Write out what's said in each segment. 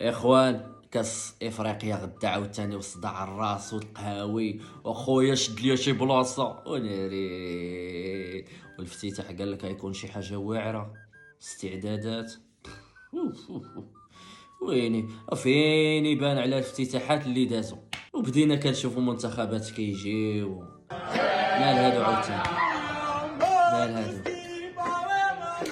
اخوان، كاس افريقيا غدا عاوتاني وصداع الراس والقهاوي، واخويا شد ليا شي بلاصه وناري. والافتتاح قال لك غيكون شي حاجه واعره. استعدادات. أوف أوف أوف. ويني فين يبان على الافتتاحات اللي دازو، وبدينا كنشوفوا منتخبات كيجيو. مال هادو عاوتاني؟ مال هادو؟ كيفاش؟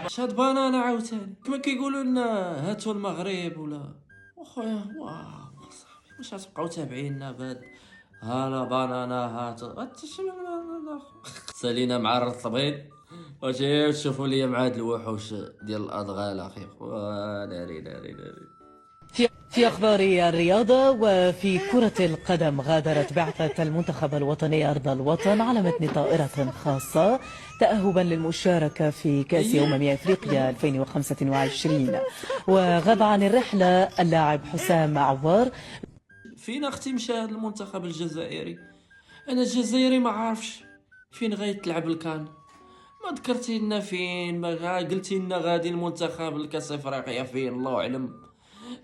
شاد بانانا عاوتاني كما كيقولوا لنا هاتوا المغرب ولا. اخويا واو صاحبي، واش غتبقاو تابعيننا بهاد هانا بانانا هات شنو سالينا مع الرطبين وجاي تشوفوا لي مع هاد الوحوش ديال الادغال اخي. ناري ناري ناري. في أخبار الرياضة، وفي كرة القدم غادرت بعثة المنتخب الوطني أرض الوطن على متن طائرة خاصة تأهبا للمشاركة في كأس أفريقيا 2025. وغاب عن الرحلة اللاعب حسام عوار. فين اختي مشى هاد المنتخب الجزائري؟ انا الجزائري ما عارفش فين غيتلعب الكان. ما ذكرتي لنا فين، ما قلتي لنا غادي المنتخب الكاس افريقيا فين، الله اعلم.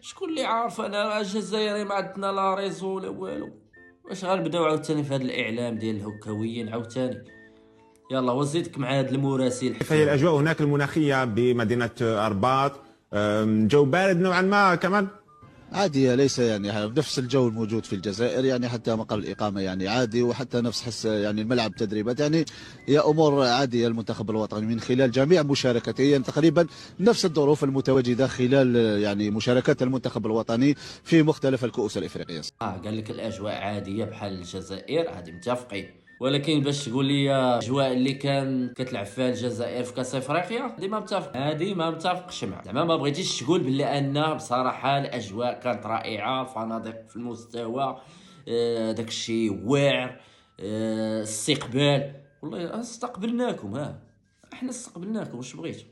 شكون اللي عارف؟ انا الجزائري ما عندنا لا ريزو لا والو. واش غنبداو عاوتاني في هذا الاعلام ديال الهكاويين عاوتاني؟ يلا وزيدك مع هذا المراسل. كيف هي الاجواء هناك المناخيه بمدينه الرباط؟ جو بارد نوعا ما كمان؟ عادية، ليس يعني نفس الجو الموجود في الجزائر، يعني حتى مقر الإقامة يعني عادي، وحتى نفس حس يعني الملعب تدريبات، يعني هي أمور عادية. المنتخب الوطني من خلال جميع مشاركته يعني تقريبا نفس الظروف المتواجدة خلال يعني مشاركات المنتخب الوطني في مختلف الكؤوس الإفريقية. قال لك الاجواء عاديه بحال الجزائر، هذه متفقين. ولكن باش تقول لي الاجواء اللي كان كتلعب فيها الجزائر في كاس افريقيا، هذه ما متفقش معها. زعما ما بغيتيش تقول بلي ان بصراحه الاجواء كانت رائعه، فنادق في المستوى، داك الشيء واعر، الاستقبال والله استقبلناكم. احنا استقبلناكم، واش بغيتوا؟